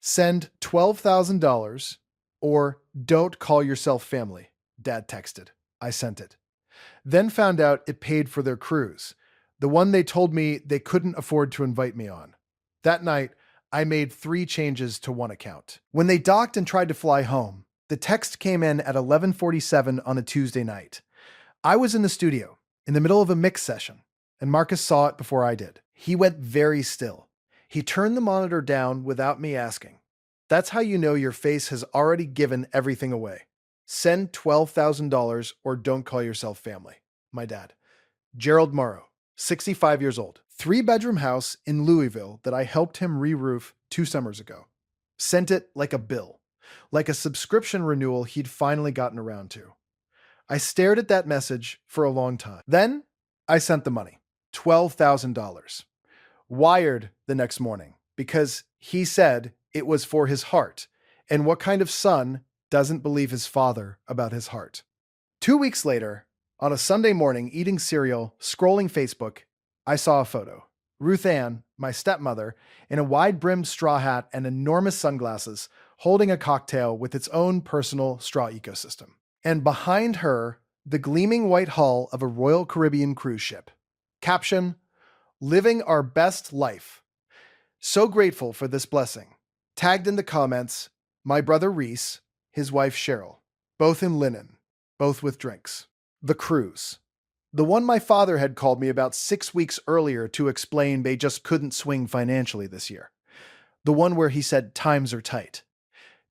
Send $12,000 or don't call yourself family, Dad texted. I sent it. Then found out it paid for their cruise, the one they told me they couldn't afford to invite me on. That night, I made 3 changes to one account. When they docked and tried to fly home, the text came in at 11:47 on a Tuesday night. I was in the studio, in the middle of a mix session, and Marcus saw it before I did. He went very still. He turned the monitor down without me asking. That's how you know your face has already given everything away. Send $12,000 or don't call yourself family. My dad. Gerald Morrow, 65 years old. 3-bedroom house in Louisville that I helped him re-roof 2 summers ago. Sent it like a bill, like a subscription renewal he'd finally gotten around to. I stared at that message for a long time. Then I sent the money, $12,000. Wired the next morning because he said it was for his heart. And what kind of son doesn't believe his father about his heart? 2 weeks later, on a Sunday morning eating cereal, scrolling Facebook, I saw a photo. Ruth Ann, my stepmother, in a wide-brimmed straw hat and enormous sunglasses, holding a cocktail with its own personal straw ecosystem. And behind her, the gleaming white hull of a Royal Caribbean cruise ship. Caption, "Living our best life. So grateful for this blessing." Tagged in the comments, my brother Reese, his wife Cheryl, both in linen, both with drinks. The cruise. The one my father had called me about 6 weeks earlier to explain they just couldn't swing financially this year. The one where he said times are tight.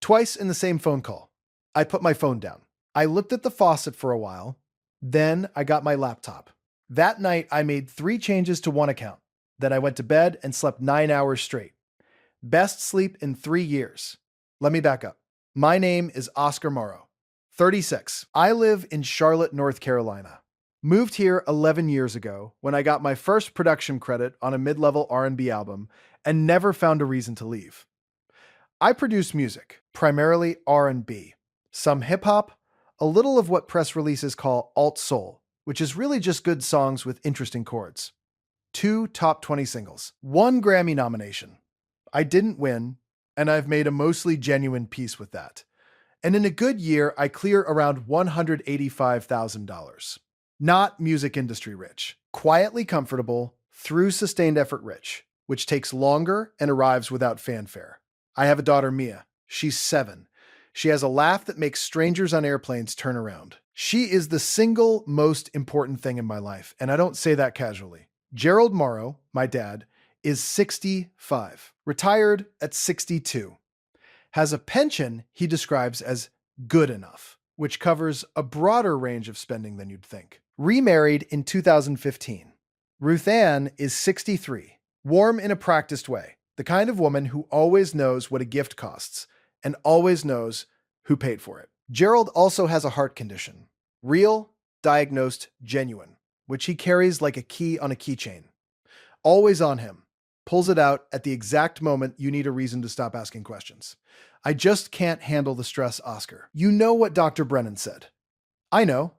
Twice in the same phone call. I put my phone down. I looked at the faucet for a while. Then I got my laptop. That night, I made 3 changes to one account. Then I went to bed and slept 9 hours straight. Best sleep in 3 years. Let me back up. My name is Oscar Morrow, 36. I live in Charlotte, North Carolina. Moved here 11 years ago when I got my first production credit on a mid-level R&B album and never found a reason to leave. I produce music, primarily R&B, some hip-hop, a little of what press releases call alt-soul, which is really just good songs with interesting chords. 2 top 20 singles, 1 Grammy nomination. I didn't win, and I've made a mostly genuine peace with that. And in a good year, I clear around $185,000. Not music industry rich, quietly comfortable, through sustained effort rich, which takes longer and arrives without fanfare. I have a daughter, Mia. She's 7. She has a laugh that makes strangers on airplanes turn around. She is the single most important thing in my life, and I don't say that casually. Gerald Morrow, my dad, is 65, retired at 62. Has a pension he describes as good enough, which covers a broader range of spending than you'd think. Remarried in 2015. Ruth Ann is 63, warm in a practiced way, the kind of woman who always knows what a gift costs and always knows who paid for it. Gerald also has a heart condition. Real, diagnosed, genuine, which he carries like a key on a keychain. Always on him. Pulls it out at the exact moment you need a reason to stop asking questions. I just can't handle the stress, Oscar. You know what Dr. Brennan said. I know.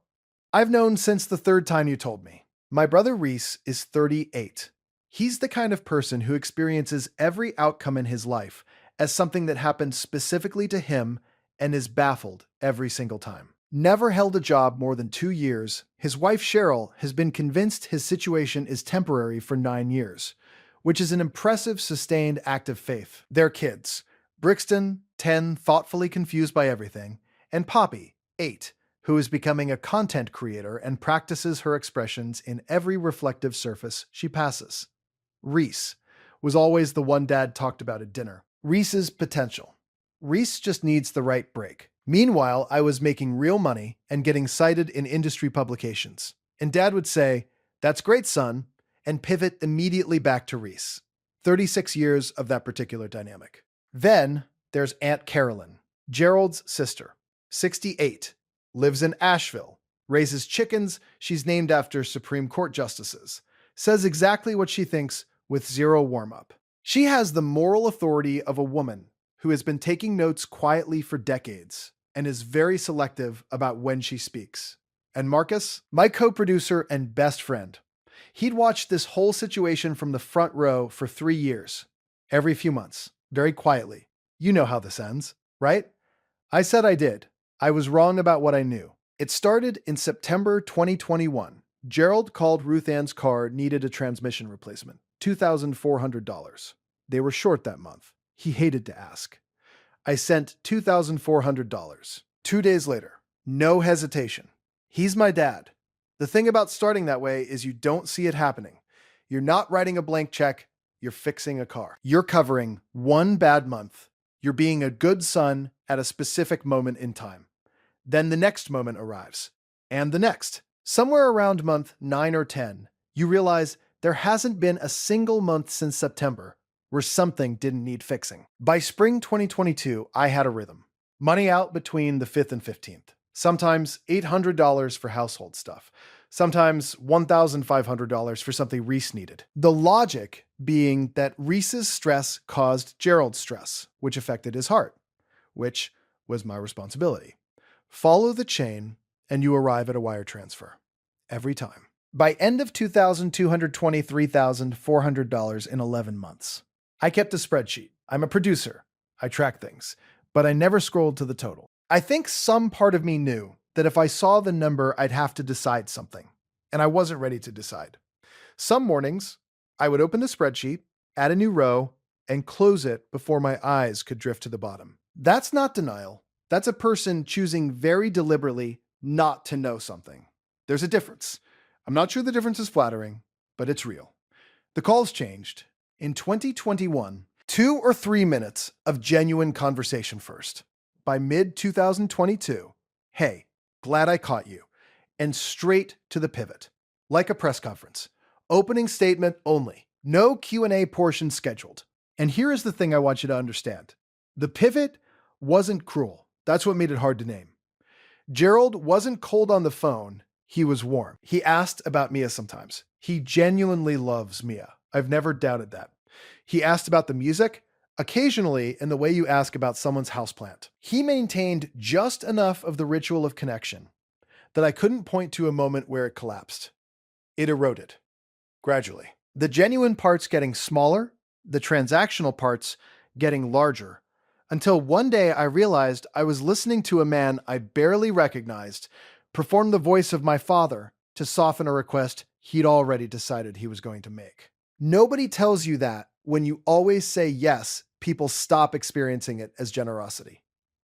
I've known since the 3rd time you told me. My brother Reese is 38. He's the kind of person who experiences every outcome in his life as something that happened specifically to him and is baffled every single time. Never held a job more than 2 years, his wife Cheryl has been convinced his situation is temporary for 9 years, which is an impressive, sustained act of faith. Their kids, Brixton, 10, thoughtfully confused by everything, and Poppy, 8, who is becoming a content creator and practices her expressions in every reflective surface she passes. Reese was always the one Dad talked about at dinner. Reese's potential. Reese just needs the right break. Meanwhile, I was making real money and getting cited in industry publications. And Dad would say, "That's great, son," and pivot immediately back to Reese. 36 years of that particular dynamic. Then there's Aunt Carolyn, Gerald's sister, 68, lives in Asheville, raises chickens she's named after Supreme Court justices, says exactly what she thinks with zero warm-up. She has the moral authority of a woman who has been taking notes quietly for decades and is very selective about when she speaks. And Marcus, my co-producer and best friend, he'd watched this whole situation from the front row for 3 years, every few months, very quietly, You know how this ends, right? I said I did. I was wrong about what I knew. It started in September 2021. Gerald called Ruth Ann's car needed a transmission replacement, $2,400. They were short that month. He hated to ask. I sent $2,400. 2 days later, no hesitation. He's my dad. The thing about starting that way is you don't see it happening. You're not writing a blank check, you're fixing a car. You're covering one bad month. You're being a good son at a specific moment in time. Then the next moment arrives, and the next. Somewhere around month 9 or 10, you realize there hasn't been a single month since September where something didn't need fixing. By spring 2022, I had a rhythm. Money out between the 5th and 15th. Sometimes $800 for household stuff. Sometimes $1,500 for something Reese needed. The logic being that Reese's stress caused Gerald's stress, which affected his heart, which was my responsibility. Follow the chain, and you arrive at a wire transfer. Every time. By end of $2,223,400 in 11 months. I kept a spreadsheet. I'm a producer. I track things. But I never scrolled to the total. I think some part of me knew that if I saw the number, I'd have to decide something. And I wasn't ready to decide. Some mornings, I would open the spreadsheet, add a new row, and close it before my eyes could drift to the bottom. That's not denial. That's a person choosing very deliberately not to know something. There's a difference. I'm not sure the difference is flattering, but it's real. The calls changed. In 2021, 2 or 3 minutes of genuine conversation first. By mid-2022, hey, glad I caught you. And straight to the pivot. Like a press conference. Opening statement only. No Q&A portion scheduled. And here is the thing I want you to understand. The pivot wasn't cruel. That's what made it hard to name. Gerald wasn't cold on the phone. He was warm. He asked about Mia sometimes. He genuinely loves Mia. I've never doubted that. He asked about the music, occasionally in the way you ask about someone's houseplant. He maintained just enough of the ritual of connection that I couldn't point to a moment where it collapsed. It eroded. Gradually. The genuine parts getting smaller, the transactional parts getting larger, until one day I realized I was listening to a man I barely recognized perform the voice of my father to soften a request he'd already decided he was going to make. Nobody tells you that when you always say yes, people stop experiencing it as generosity.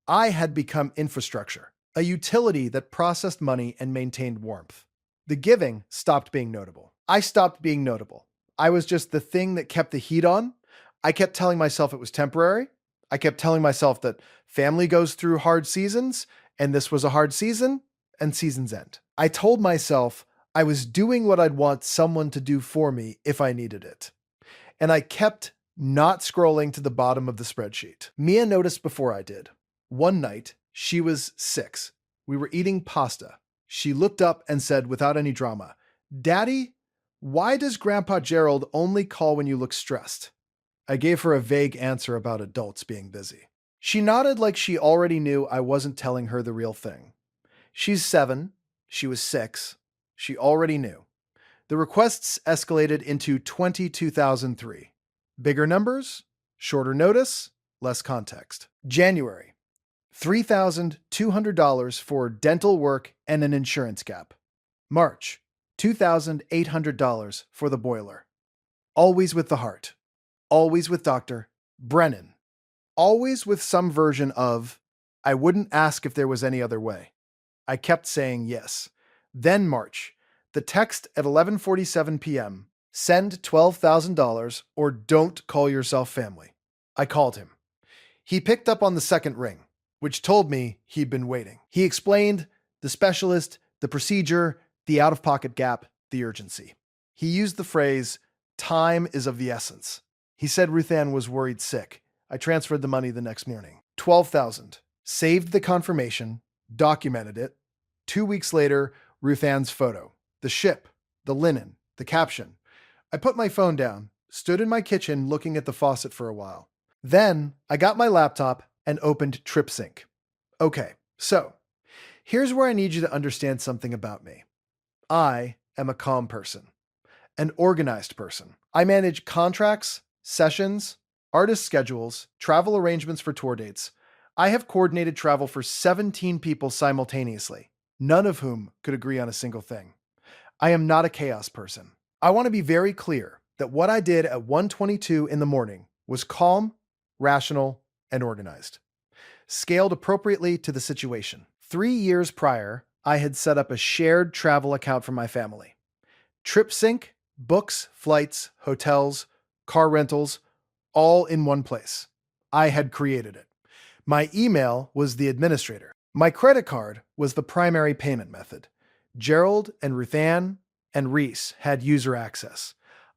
I had become infrastructure, a utility that processed money and maintained warmth. The giving stopped being notable. I stopped being notable. I was just the thing that kept the heat on. I kept telling myself it was temporary. I kept telling myself that family goes through hard seasons, and this was a hard season, and seasons end. I told myself I was doing what I'd want someone to do for me if I needed it. And I kept not scrolling to the bottom of the spreadsheet. Mia noticed before I did. One night, she was 6. We were eating pasta. She looked up and said without any drama, "Daddy, why does Grandpa Gerald only call when you look stressed?" I gave her a vague answer about adults being busy. She nodded like she already knew I wasn't telling her the real thing. She's 7. She was 6. She already knew. The requests escalated into 22,003. Bigger numbers, shorter notice, less context. January, $3,200 for dental work and an insurance gap. March, $2,800 for the boiler. Always with the heart. Always with Dr. Brennan. Always with some version of, I wouldn't ask if there was any other way. I kept saying yes. Then March, the text at 11:47 p.m., send $12,000 or don't call yourself family. I called him. He picked up on the second ring, which told me he'd been waiting. He explained the specialist, the procedure, the out-of-pocket gap, the urgency. He used the phrase, time is of the essence. He said Ruth Ann was worried sick. I transferred the money the next morning. $12,000. Saved the confirmation, documented it. 2 weeks later, Ruth Ann's photo. The ship, the linen, the caption. I put my phone down, stood in my kitchen looking at the faucet for a while. Then I got my laptop and opened TripSync. Okay, so here's where I need you to understand something about me. I am a calm person, an organized person. I manage contracts, sessions, artist schedules, travel arrangements for tour dates. I have coordinated travel for 17 people simultaneously, none of whom could agree on a single thing. I am not a chaos person. I want to be very clear that what I did at 1:22 in the morning was calm, rational, and organized, scaled appropriately to the situation. 3 years prior, I had set up a shared travel account for my family. TripSync, books, flights, hotels, car rentals, all in one place. I had created it. My email was the administrator. My credit card was the primary payment method. Gerald and Ruthann and Reese had user access.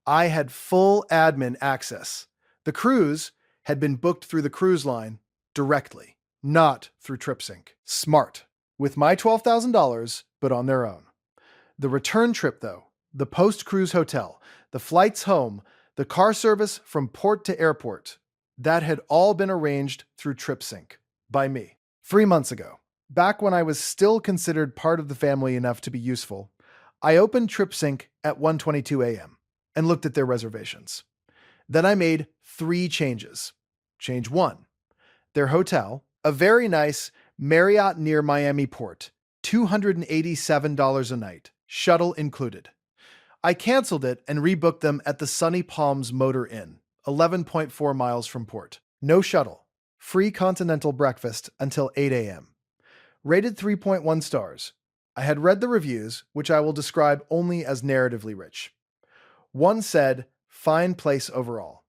I had full admin access. The cruise had been booked through the cruise line directly, not through TripSync. Smart. With my $12,000, but on their own. The return trip, though, the post-cruise hotel, the flights home, the car service from port to airport, that had all been arranged through TripSync by me. 3 months ago, back when I was still considered part of the family enough to be useful, I opened TripSync at 1:22 a.m. and looked at their reservations. Then I made 3 changes. Change 1. Their hotel, a very nice Marriott near Miami Port, $287 a night, shuttle included. I canceled it and rebooked them at the Sunny Palms Motor Inn, 11.4 miles from port. No shuttle. Free continental breakfast until 8 a.m. Rated 3.1 stars. I had read the reviews, which I will describe only as narratively rich. One said, fine place overall.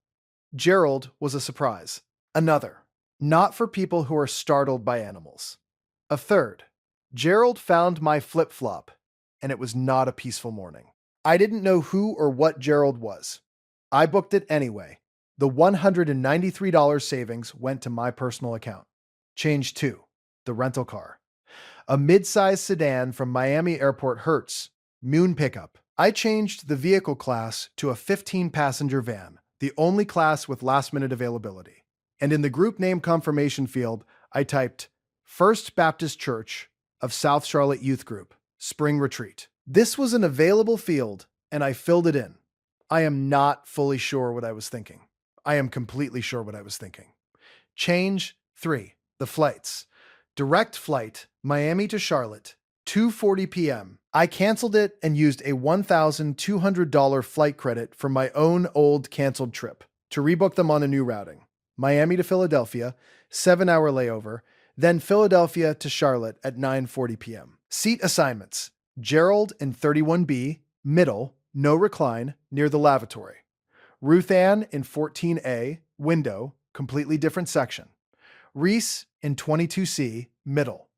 Gerald was a surprise. Another, not for people who are startled by animals. A third, Gerald found my flip-flop, and it was not a peaceful morning. I didn't know who or what Gerald was. I booked it anyway. The $193 savings went to my personal account. Change 2, the rental car. A mid-sized sedan from Miami Airport Hertz, Moon pickup. I changed the vehicle class to a 15-passenger van, the only class with last-minute availability. And in the group name confirmation field, I typed First Baptist Church of South Charlotte Youth Group, Spring Retreat. This was an available field, and I filled it in. I am not fully sure what I was thinking. I am completely sure what I was thinking. Change 3, the flights. Direct flight, Miami to Charlotte, 2:40 p.m. I canceled it and used a $1,200 flight credit from my own old canceled trip to rebook them on a new routing. Miami to Philadelphia, 7-hour layover, then Philadelphia to Charlotte at 9:40 p.m. Seat assignments. Gerald in 31B, middle, no recline, near the lavatory. Ruthann in 14A, window, completely different section. Reese in 22C, middle.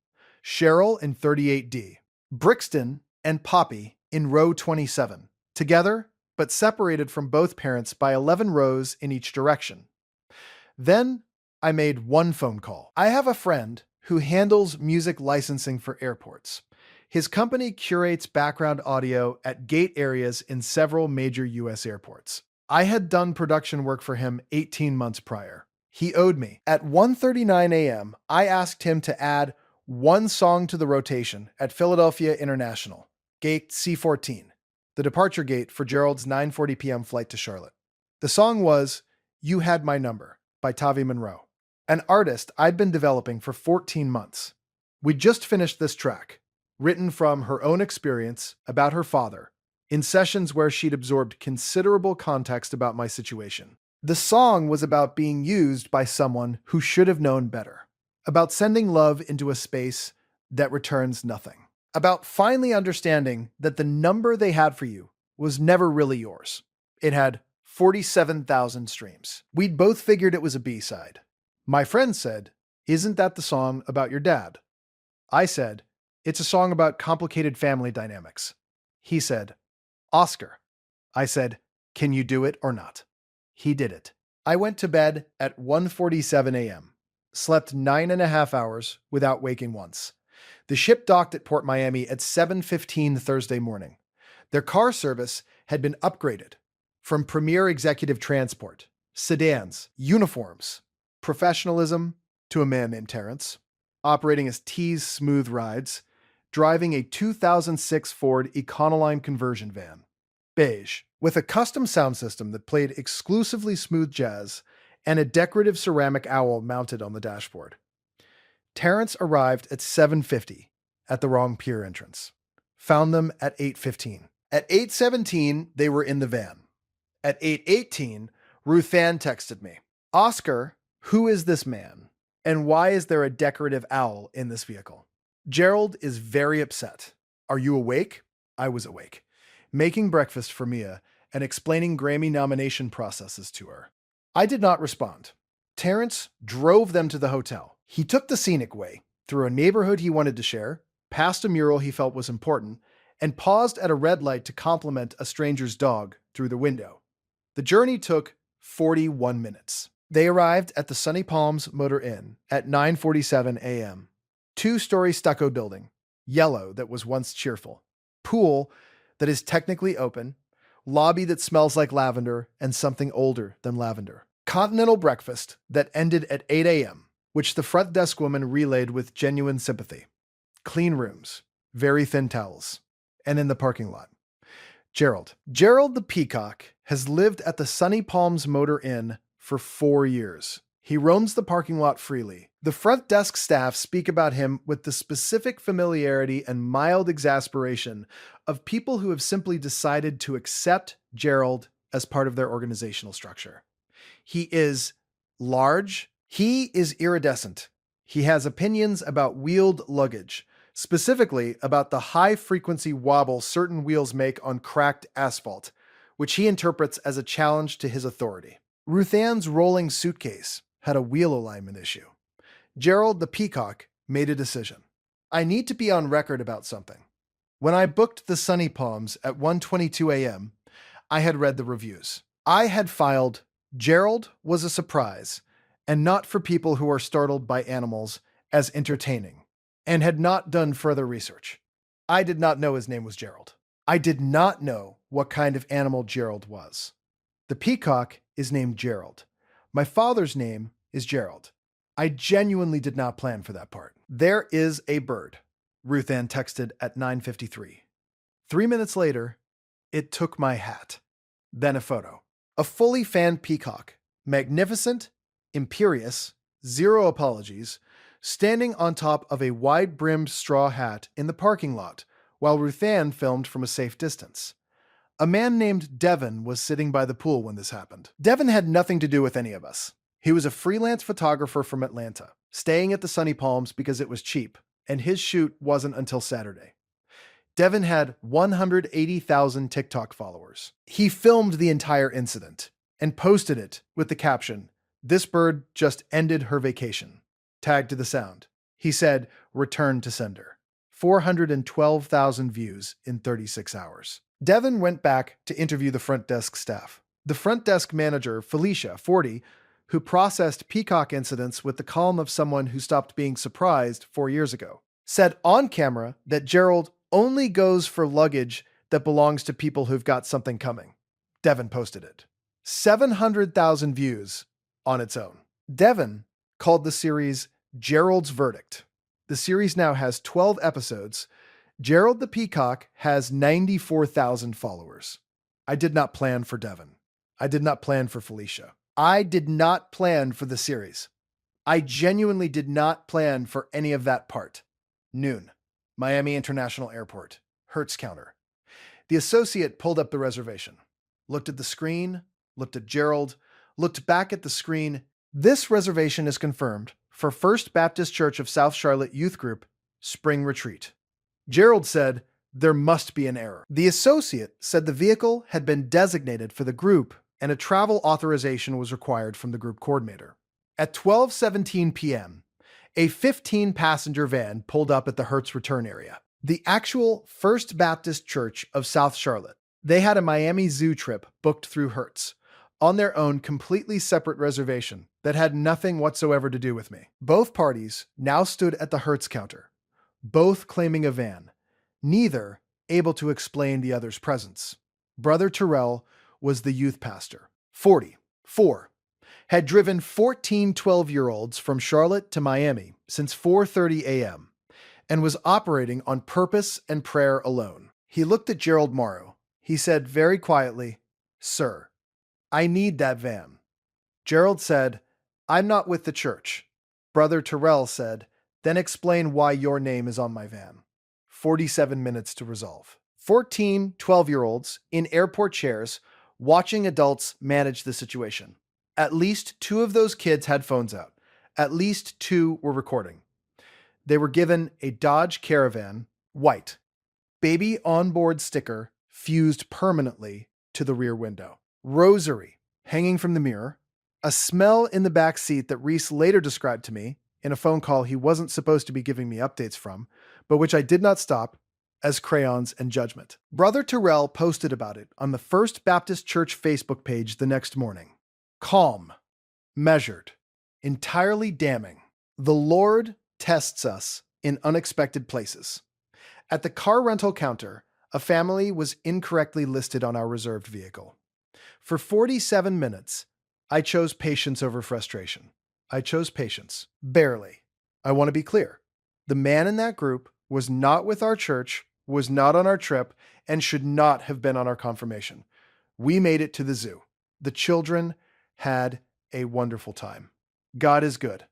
Cheryl in 38D. Brixton and Poppy in row 27, together but separated from both parents by 11 rows in each direction. Then I made one phone call. I have a friend who handles music licensing for airports. His company curates background audio at gate areas in several major U.S. airports. I had done production work for him 18 months prior. He owed me. At 1:39 a.m., I asked him to add one song to the rotation at Philadelphia International, gate C14, the departure gate for Gerald's 9:40 p.m. flight to Charlotte. The song was You Had My Number by Tavi Monroe, an artist I'd been developing for 14 months. We'd just finished this track, written from her own experience about her father, in sessions where she'd absorbed considerable context about my situation. The song was about being used by someone who should have known better, about sending love into a space that returns nothing, about finally understanding that the number they had for you was never really yours. It had 47,000 streams. We'd both figured it was a B-side. My friend said, "Isn't that the song about your dad?" I said, "It's a song about complicated family dynamics." He said, "Oscar." I said, "Can you do it or not?" He did it. I went to bed at 1:47 a.m., slept 9.5 hours without waking once. The ship docked at Port Miami at 7:15 Thursday morning. Their car service had been upgraded from premier executive transport, sedans, uniforms, professionalism to a man named Terrence, operating as T's Smooth Rides, driving a 2006 Ford Econoline conversion van, beige, with a custom sound system that played exclusively smooth jazz and a decorative ceramic owl mounted on the dashboard. Terrence arrived at 7:50 at the wrong pier entrance. Found them at 8:15. At 8:17, they were in the van. At 8:18, Ruthann texted me, "Oscar, who is this man? And why is there a decorative owl in this vehicle?" Gerald is very upset. Are you awake? I was awake, making breakfast for Mia and explaining Grammy nomination processes to her. I did not respond. Terrence drove them to the hotel. He took the scenic way, through a neighborhood he wanted to share, past a mural he felt was important, and paused at a red light to compliment a stranger's dog through the window. The journey took 41 minutes. They arrived at the Sunny Palms Motor Inn at 9:47 a.m. Two-story stucco building, yellow that was once cheerful, pool that is technically open, lobby that smells like lavender and something older than lavender. Continental breakfast that ended at 8 a.m., which the front desk woman relayed with genuine sympathy. Clean rooms, very thin towels, and in the parking lot. Gerald. Gerald the Peacock has lived at the Sunny Palms Motor Inn for 4 years. He roams the parking lot freely. The front desk staff speak about him with the specific familiarity and mild exasperation of people who have simply decided to accept Gerald as part of their organizational structure. He is large. He is iridescent. He has opinions about wheeled luggage, specifically about the high-frequency wobble certain wheels make on cracked asphalt, which he interprets as a challenge to his authority. Ruthann's rolling suitcase had a wheel alignment issue. Gerald the Peacock made a decision. I need to be on record about something. When I booked the Sunny Palms at 1:22 a.m., I had read the reviews. I had filed, "Gerald was a surprise, and not for people who are startled by animals, as entertaining," and had not done further research. I did not know his name was Gerald. I did not know what kind of animal Gerald was. The peacock is named Gerald. My father's name is Gerald. I genuinely did not plan for that part. There is a bird, Ruthann texted at 9:53. 3 minutes later, it took my hat. Then a photo. A fully fanned peacock, magnificent, imperious, zero apologies, standing on top of a wide-brimmed straw hat in the parking lot, while Ruthann filmed from a safe distance. A man named Devin was sitting by the pool when this happened. Devin had nothing to do with any of us. He was a freelance photographer from Atlanta, staying at the Sunny Palms because it was cheap, and his shoot wasn't until Saturday. Devin had 180,000 TikTok followers. He filmed the entire incident and posted it with the caption, "This bird just ended her vacation," tagged to the sound. He said, "Return to sender." 412,000 views in 36 hours. Devin went back to interview the front desk staff. The front desk manager, Felicia, 40, who processed peacock incidents with the calm of someone who stopped being surprised 4 years ago, said on camera that Gerald only goes for luggage that belongs to people who've got something coming. Devin posted it. 700,000 views on its own. Devin called the series Gerald's Verdict. The series now has 12 episodes. Gerald the Peacock has 94,000 followers. I did not plan for Devin. I did not plan for Felicia. I did not plan for the series. I genuinely did not plan for any of that part. Noon. Miami International Airport. Hertz counter. The associate pulled up the reservation, looked at the screen, looked at Gerald, looked back at the screen. This reservation is confirmed for First Baptist Church of South Charlotte Youth Group, Spring Retreat. Gerald said, "There must be an error." The associate said the vehicle had been designated for the group and a travel authorization was required from the group coordinator. At 12:17 p.m., a 15-passenger van pulled up at the Hertz return area. The actual First Baptist Church of South Charlotte. They had a Miami Zoo trip booked through Hertz, on their own completely separate reservation that had nothing whatsoever to do with me. Both parties now stood at the Hertz counter, both claiming a van, neither able to explain the other's presence. Brother Terrell was the youth pastor, 44, had driven 14 12-year-olds from Charlotte to Miami since 4:30 a.m. and was operating on purpose and prayer alone. He looked at Gerald Morrow. He said very quietly, "Sir, I need that van. Gerald said, I'm not with the church. Brother Terrell said, then explain why your name is on my van. 47 minutes to resolve. 14 12-year-olds in airport chairs watching adults manage the situation. At least 2 of those kids had phones out. At least 2 were recording. They were given a Dodge Caravan, white, baby onboard sticker fused permanently to the rear window. Rosary hanging from the mirror. A smell in the back seat that Reese later described to me in a phone call he wasn't supposed to be giving me updates from, but which I did not stop, as crayons and judgment. Brother Terrell posted about it on the First Baptist Church Facebook page the next morning. Calm, measured, entirely damning. The Lord tests us in unexpected places. At the car rental counter, a family was incorrectly listed on our reserved vehicle. For 47 minutes, I chose patience over frustration. I chose patience. Barely. I want to be clear. The man in that group was not with our church, was not on our trip, and should not have been on our confirmation. We made it to the zoo. The children had a wonderful time. God is good.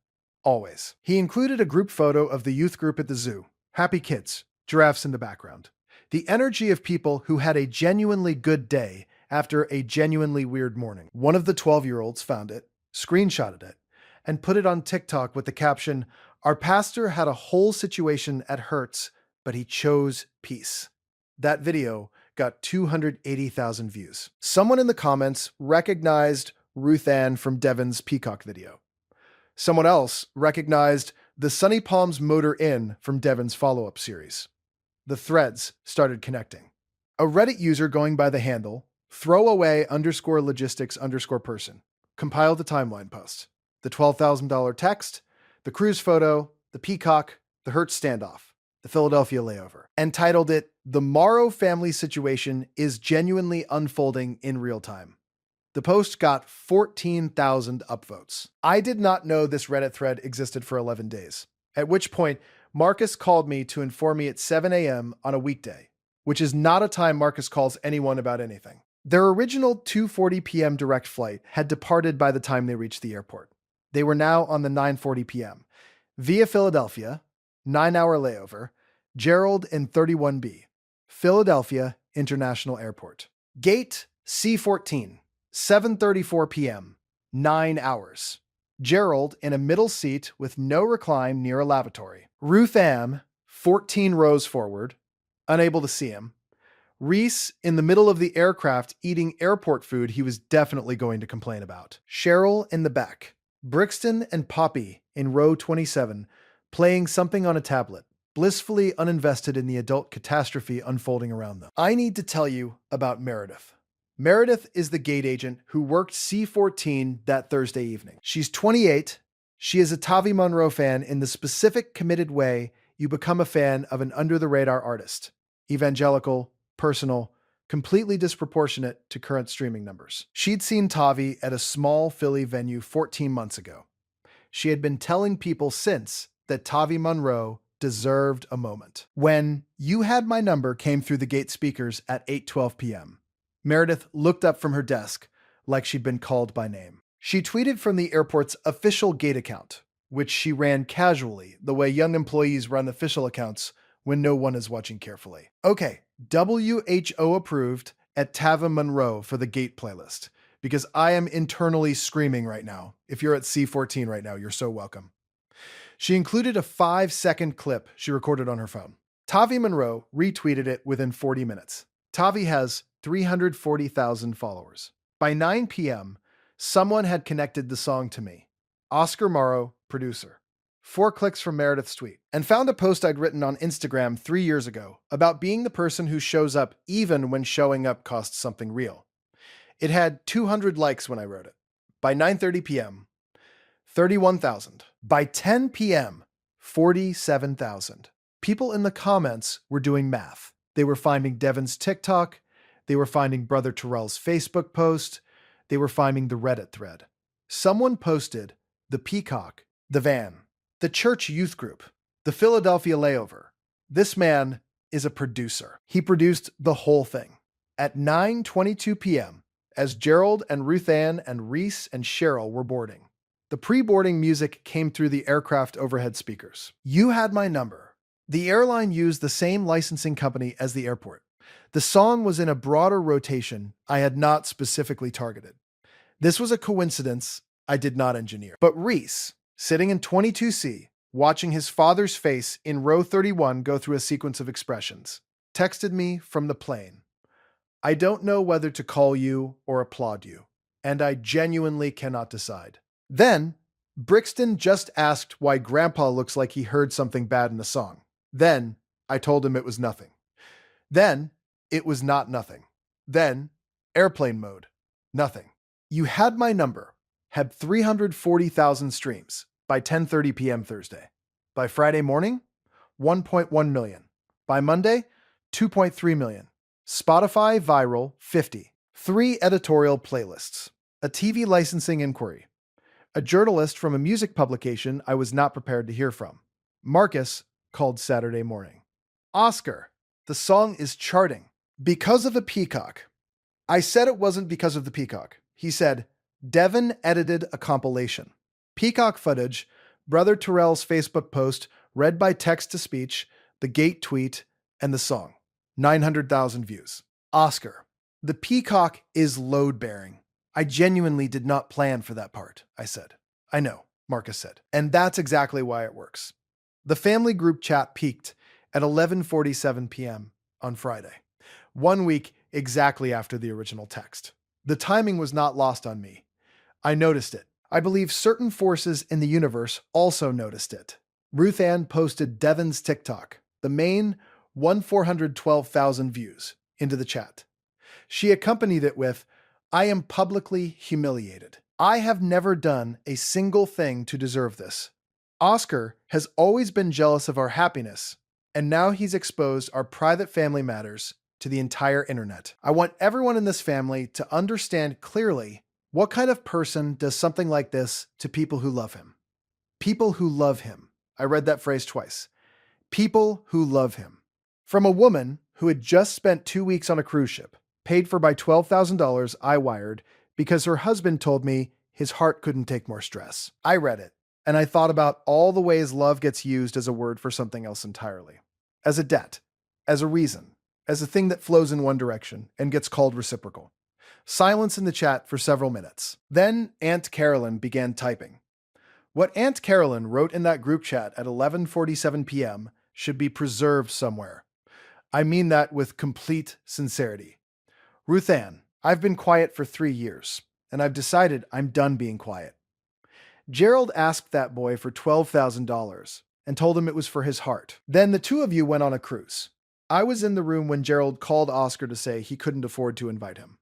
Always. He included a group photo of the youth group at the zoo. Happy kids. Giraffes in the background. The energy of people who had a genuinely good day after a genuinely weird morning. One of the 12-year-olds found it, screenshotted it, and put it on TikTok with the caption, "Our pastor had a whole situation at Hertz, but he chose peace." That video got 280,000 views. Someone in the comments recognized Ruth Ann from Devin's Peacock video. Someone else recognized the Sunny Palms Motor Inn from Devin's follow-up series. The threads started connecting. A Reddit user going by the handle throwaway_logistics_person compiled the timeline post. The $12,000 text, the cruise photo, the peacock, the Hertz standoff, the Philadelphia layover, and titled it, "The Morrow family situation is genuinely unfolding in real time." The post got 14,000 upvotes. I did not know this Reddit thread existed for 11 days, at which point Marcus called me to inform me at 7 a.m. on a weekday, which is not a time Marcus calls anyone about anything. Their original 2:40 p.m. direct flight had departed by the time they reached the airport. They were now on the 9:40 p.m. via Philadelphia, 9-hour layover, Gerald in 31B, Philadelphia International Airport. Gate C14, 7:34 p.m., 9 hours. Gerald in a middle seat with no recline near a lavatory. Ruth Ann, 14 rows forward, unable to see him. Reese in the middle of the aircraft eating airport food he was definitely going to complain about. Cheryl in the back. Brixton and Poppy in row 27, playing something on a tablet, blissfully uninvested in the adult catastrophe unfolding around them. I need to tell you about Meredith. Meredith is the gate agent who worked C14 that Thursday evening. She's 28. She is a Tavi Monroe fan in the specific committed way you become a fan of an under-the-radar artist. Evangelical, personal, completely disproportionate to current streaming numbers. She'd seen Tavi at a small Philly venue 14 months ago. She had been telling people since that Tavi Monroe deserved a moment. When "You Had My Number" came through the gate speakers at 8:12 p.m., Meredith looked up from her desk like she'd been called by name. She tweeted from the airport's official gate account, which she ran casually, the way young employees run official accounts when no one is watching carefully. Okay, WHO approved at Tava Monroe for the gate playlist, because I am internally screaming right now. If you're at C14 right now, you're so welcome. She included a 5-second clip she recorded on her phone. Tavi Monroe retweeted it within 40 minutes. Tavi has 340,000 followers. By 9 p.m., someone had connected the song to me. Oscar Morrow, producer. 4 clicks from Meredith's tweet, and found a post I'd written on Instagram 3 years ago about being the person who shows up even when showing up costs something real. It had 200 likes when I wrote it. By 9:30 p.m., 31,000. By 10 p.m., 47,000. People in the comments were doing math. They were finding Devin's TikTok. They were finding Brother Terrell's Facebook post. They were finding the Reddit thread. Someone posted the peacock, the van, the church youth group, the Philadelphia layover. This man is a producer. He produced the whole thing. At 9:22 p.m., as Gerald and Ruth Ann and Reese and Cheryl were boarding. The pre-boarding music came through the aircraft overhead speakers. You had my number. The airline used the same licensing company as the airport. The song was in a broader rotation I had not specifically targeted. This was a coincidence I did not engineer. But Reese, sitting in 22C, watching his father's face in row 31 go through a sequence of expressions, texted me from the plane. I don't know whether to call you or applaud you, and I genuinely cannot decide. Then, Brixton just asked why Grandpa looks like he heard something bad in the song. Then, I told him it was nothing. Then, it was not nothing. Then, airplane mode. Nothing. You had my number. Had 340,000 streams by 10:30 p.m. Thursday. By Friday morning, 1.1 million. By Monday, 2.3 million. Spotify viral 50. 3 editorial playlists. A TV licensing inquiry. A journalist from a music publication I was not prepared to hear from. Marcus called Saturday morning. Oscar, the song is charting. Because of a peacock. I said it wasn't because of the peacock. He said, Devin edited a compilation. Peacock footage, Brother Terrell's Facebook post, read by text-to-speech, the Gate tweet, and the song. 900,000 views. Oscar, the peacock is load-bearing. I genuinely did not plan for that part, I said. I know, Marcus said. And that's exactly why it works. The family group chat peaked at 11:47 p.m. on Friday, 1 week exactly after the original text. The timing was not lost on me. I noticed it. I believe certain forces in the universe also noticed it. Ruth Ann posted Devin's TikTok, the main 1,412,000 views, into the chat. She accompanied it with, I am publicly humiliated. I have never done a single thing to deserve this. Oscar has always been jealous of our happiness, and now he's exposed our private family matters to the entire internet. I want everyone in this family to understand clearly what kind of person does something like this to people who love him. People who love him. I read that phrase twice. People who love him. From a woman who had just spent 2 weeks on a cruise ship, paid for by $12,000 I wired because her husband told me his heart couldn't take more stress. I read it, and I thought about all the ways love gets used as a word for something else entirely. As a debt, as a reason, as a thing that flows in one direction and gets called reciprocal. Silence in the chat for several minutes. Then Aunt Carolyn began typing. What Aunt Carolyn wrote in that group chat at 11:47 p.m. should be preserved somewhere. I mean that with complete sincerity. Ruth Ann, I've been quiet for 3 years, and I've decided I'm done being quiet. Gerald asked that boy for $12,000 and told him it was for his heart. Then the two of you went on a cruise. I was in the room when Gerald called Oscar to say he couldn't afford to invite him.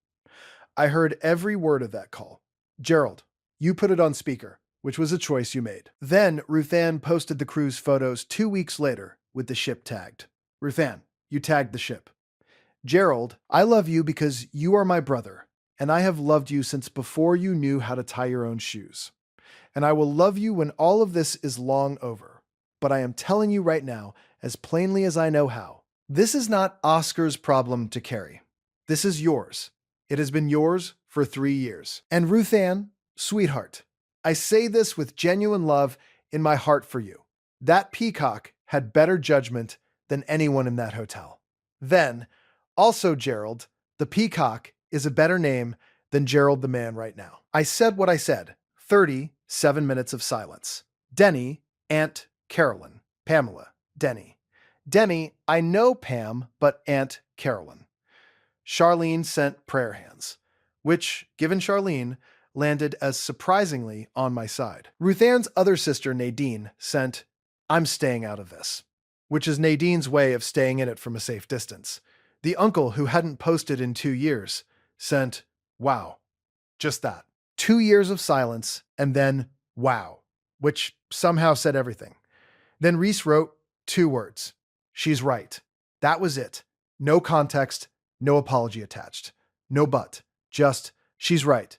I heard every word of that call. Gerald, you put it on speaker, which was a choice you made. Then Ruth Ann posted the cruise photos 2 weeks later with the ship tagged. Ruth Ann, you tagged the ship. Gerald, I love you because you are my brother, and I have loved you since before you knew how to tie your own shoes. And I will love you when all of this is long over. But I am telling you right now, as plainly as I know how, this is not Oscar's problem to carry. This is yours. It has been yours for 3 years. And Ruth Ann, sweetheart, I say this with genuine love in my heart for you. That peacock had better judgment than anyone in that hotel. Then, also Gerald, the peacock is a better name than Gerald the man right now. I said what I said. 37 minutes of silence. Denny, Aunt Carolyn, Pamela, Denny. Denny, I know Pam, but Aunt Carolyn. Charlene sent prayer hands, which, given Charlene, landed as surprisingly on my side. Ruth Ann's other sister, Nadine, sent, I'm staying out of this, which is Nadine's way of staying in it from a safe distance. The uncle, who hadn't posted in 2 years, sent, wow. Just that. 2 years of silence, and then, wow, which somehow said everything. Then Reese wrote 2 words. She's right. That was it. No context, no apology attached. No but. Just, she's right.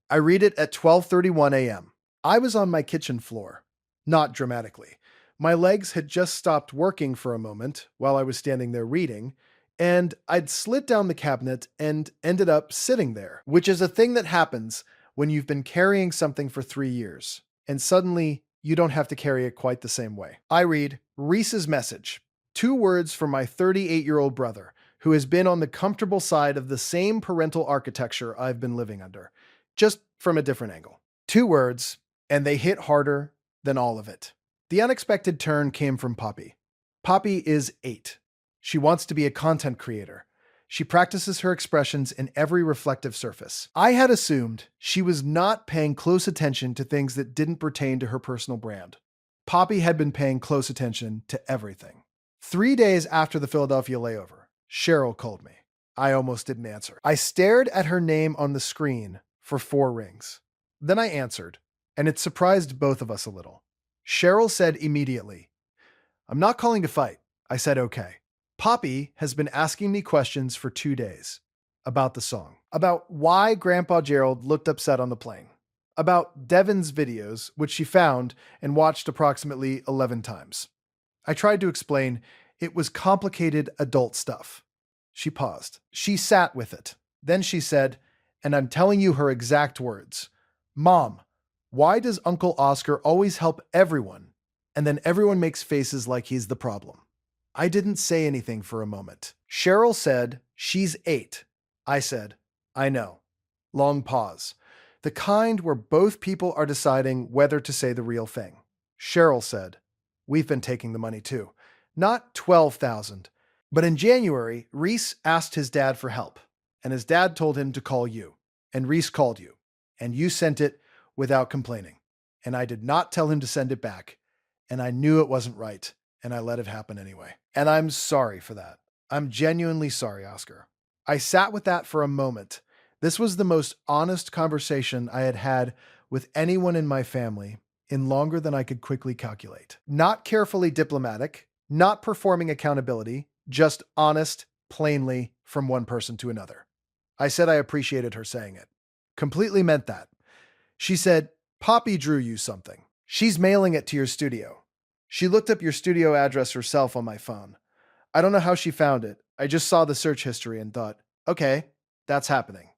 I read it at 12:31 a.m. I was on my kitchen floor. Not dramatically. My legs had just stopped working for a moment while I was standing there reading, And I'd slid down the cabinet and ended up sitting there, which is a thing that happens when you've been carrying something for 3 years, and suddenly you don't have to carry it quite the same way. I read Reese's message. 2 words from my 38-year-old brother, who has been on the comfortable side of the same parental architecture I've been living under, just from a different angle. 2 words, and they hit harder than all of it. The unexpected turn came from Poppy. Poppy is 8. She wants to be a content creator. She practices her expressions in every reflective surface. I had assumed she was not paying close attention to things that didn't pertain to her personal brand. Poppy had been paying close attention to everything. 3 days after the Philadelphia layover, Cheryl called me. I almost didn't answer. I stared at her name on the screen for 4 rings. Then I answered, and it surprised both of us a little. Cheryl said immediately, "I'm not calling to fight." I said, "Okay." Poppy has been asking me questions for 2 days about the song, about why Grandpa Gerald looked upset on the plane, about Devin's videos, which she found and watched approximately 11 times. I tried to explain it was complicated adult stuff. She paused. She sat with it. Then she said, and I'm telling you her exact words, "Mom, why does Uncle Oscar always help everyone, and then everyone makes faces like he's the problem?" I didn't say anything for a moment. Cheryl said, "She's 8." I said, "I know." Long pause. The kind where both people are deciding whether to say the real thing. Cheryl said, "We've been taking the money too. Not 12,000. But in January, Reese asked his dad for help, and his dad told him to call you, and Reese called you, and you sent it without complaining. And I did not tell him to send it back, and I knew it wasn't right, and I let it happen anyway. And I'm sorry for that. I'm genuinely sorry, Oscar." I sat with that for a moment. This was the most honest conversation I had had with anyone in my family in longer than I could quickly calculate. Not carefully diplomatic, not performing accountability, just honest, plainly, from one person to another. I said I appreciated her saying it. Completely meant that. She said, "Poppy drew you something. She's mailing it to your studio. She looked up your studio address herself on my phone. I don't know how she found it. I just saw the search history and thought, okay, that's happening.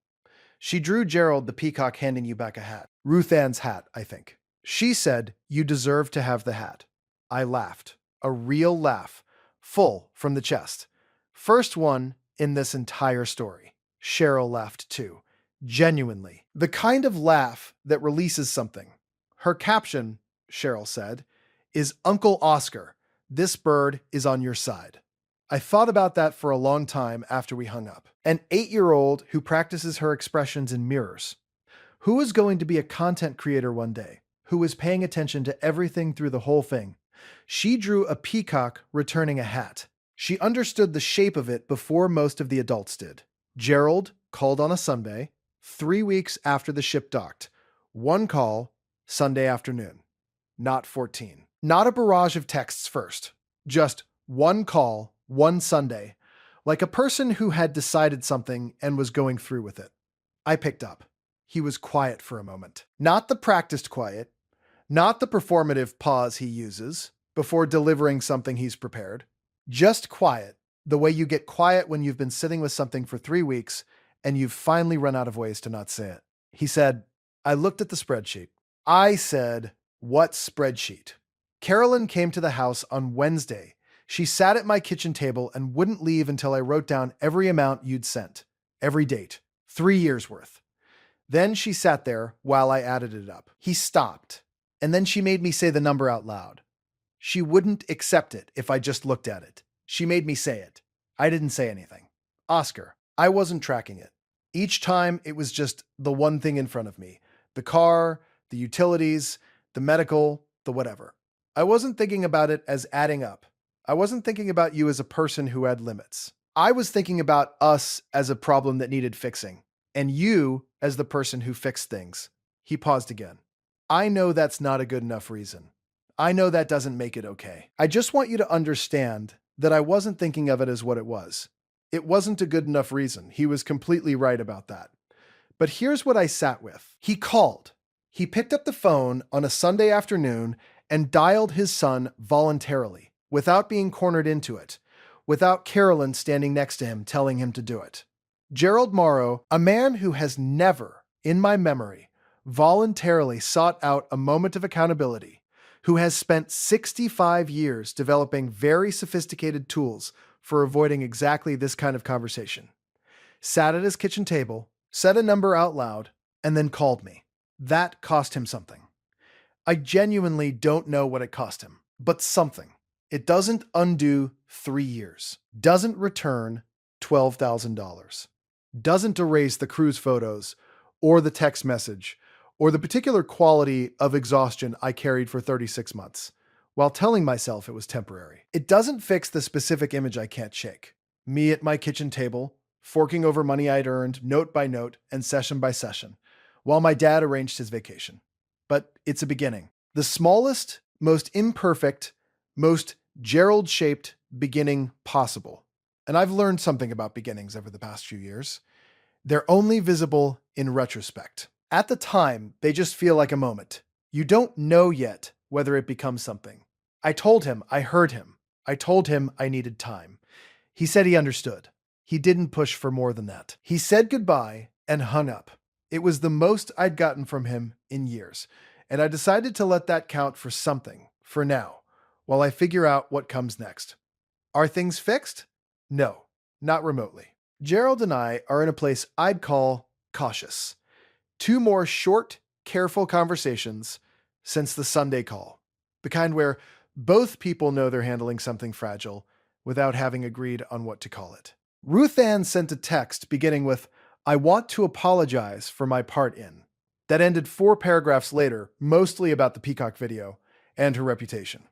She drew Gerald the peacock handing you back a hat. Ruth Ann's hat, I think. She said you deserve to have the hat." I laughed. A real laugh. Full from the chest. First one in this entire story. Cheryl laughed too. Genuinely. The kind of laugh that releases something. Her caption, Cheryl said, is "Uncle Oscar, this bird is on your side." I thought about that for a long time after we hung up. An 8-year-old who practices her expressions in mirrors. Who is going to be a content creator one day? Who is paying attention to everything through the whole thing? She drew a peacock returning a hat. She understood the shape of it before most of the adults did. Gerald called on a Sunday, 3 weeks after the ship docked. One call, Sunday afternoon. Not 14. Not a barrage of texts first. Just one call, one Sunday, like a person who had decided something and was going through with it. I picked up. He was quiet for a moment. Not the practiced quiet, not the performative pause he uses before delivering something he's prepared. Just quiet, the way you get quiet when you've been sitting with something for 3 weeks and you've finally run out of ways to not say it. He said, "I looked at the spreadsheet." I said, "What spreadsheet?" Carolyn came to the house on Wednesday. She sat at my kitchen table and wouldn't leave until I wrote down every amount you'd sent, every date, 3 years worth. Then she sat there while I added it up. He stopped, and then she made me say the number out loud. She wouldn't accept it if I just looked at it. She made me say it. I didn't say anything. Oscar, I wasn't tracking it. Each time it was just the one thing in front of me. The car, the utilities, the medical, the whatever. I wasn't thinking about it as adding up. I wasn't thinking about you as a person who had limits. I was thinking about us as a problem that needed fixing, and you as the person who fixed things. He paused again. I know that's not a good enough reason. I know that doesn't make it okay. I just want you to understand that I wasn't thinking of it as what it was. It wasn't a good enough reason. He was completely right about that. But here's what I sat with. He called. He picked up the phone on a Sunday afternoon and dialed his son voluntarily, without being cornered into it, without Carolyn standing next to him telling him to do it. Gerald Morrow, a man who has never, in my memory, voluntarily sought out a moment of accountability, who has spent 65 years developing very sophisticated tools for avoiding exactly this kind of conversation, sat at his kitchen table, said a number out loud, and then called me. That cost him something. I genuinely don't know what it cost him, but something. It doesn't undo 3 years, doesn't return $12,000, doesn't erase the cruise photos or the text message or the particular quality of exhaustion I carried for 36 months, while telling myself it was temporary. It doesn't fix the specific image I can't shake. Me at my kitchen table, forking over money I'd earned note by note and session by session, while my dad arranged his vacation. But it's a beginning. The smallest, most imperfect, most Gerald-shaped beginning possible. And I've learned something about beginnings over the past few years. They're only visible in retrospect. At the time, they just feel like a moment. You don't know yet whether it becomes something. I told him I heard him. I told him I needed time. He said he understood. He didn't push for more than that. He said goodbye and hung up. It was the most I'd gotten from him in years, and I decided to let that count for something, for now, while I figure out what comes next. Are things fixed? No, not remotely. Gerald and I are in a place I'd call cautious. 2 more short, careful conversations since the Sunday call. The kind where both people know they're handling something fragile without having agreed on what to call it. Ruth Ann sent a text beginning with, "I want to apologize for my part in," that ended 4 paragraphs later, mostly about the Peacock video and her reputation.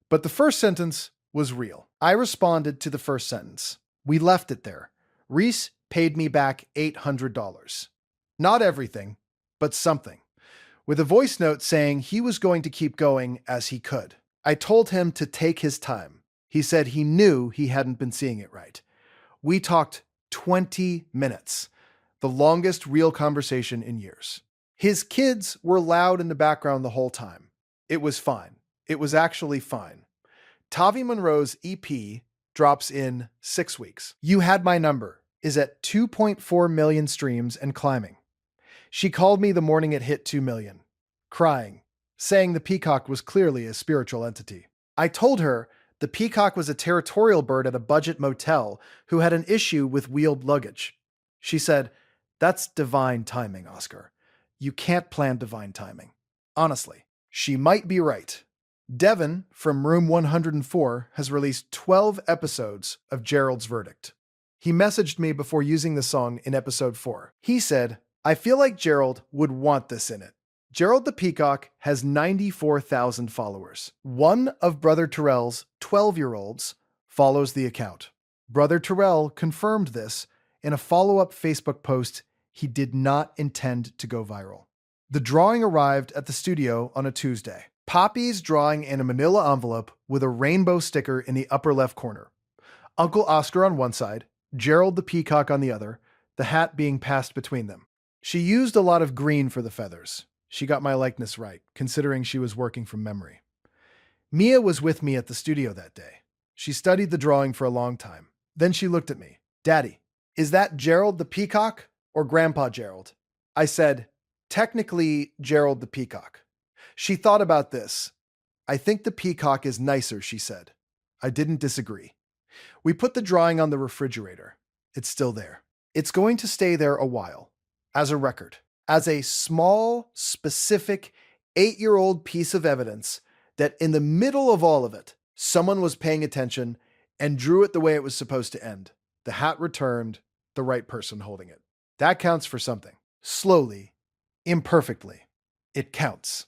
But the first sentence was real. I responded to the first sentence. We left it there. Reese paid me back $800. Not everything, but something. With a voice note saying he was going to keep going as he could. I told him to take his time. He said he knew he hadn't been seeing it right. We talked 20 minutes, the longest real conversation in years. His kids were loud in the background the whole time. It was fine. It was actually fine. Tavi Monroe's EP drops in 6 weeks. You Had My Number is at 2.4 million streams and climbing. She called me the morning it hit 2 million, crying, saying the peacock was clearly a spiritual entity. I told her the peacock was a territorial bird at a budget motel who had an issue with wheeled luggage. She said, "That's divine timing, Oscar. You can't plan divine timing." Honestly, she might be right. Devin from Room 104 has released 12 episodes of Gerald's Verdict. He messaged me before using the song in episode 4. He said, "I feel like Gerald would want this in it." Gerald the Peacock has 94,000 followers. One of Brother Terrell's 12-year-olds follows the account. Brother Terrell confirmed this in a follow-up Facebook post he did not intend to go viral. The drawing arrived at the studio on a Tuesday. Poppy's drawing in a manila envelope with a rainbow sticker in the upper left corner. Uncle Oscar on one side, Gerald the Peacock on the other, the hat being passed between them. She used a lot of green for the feathers. She got my likeness right, considering she was working from memory. Mia was with me at the studio that day. She studied the drawing for a long time. Then she looked at me. "Daddy, is that Gerald the Peacock or Grandpa Gerald?" I said, "Technically, Gerald the Peacock." She thought about this. "I think the peacock is nicer," she said. I didn't disagree. We put the drawing on the refrigerator. It's still there. It's going to stay there a while, as a record, as a small, specific 8-year-old piece of evidence that in the middle of all of it, someone was paying attention and drew it the way it was supposed to end. The hat returned, the right person holding it. That counts for something. Slowly, imperfectly, it counts.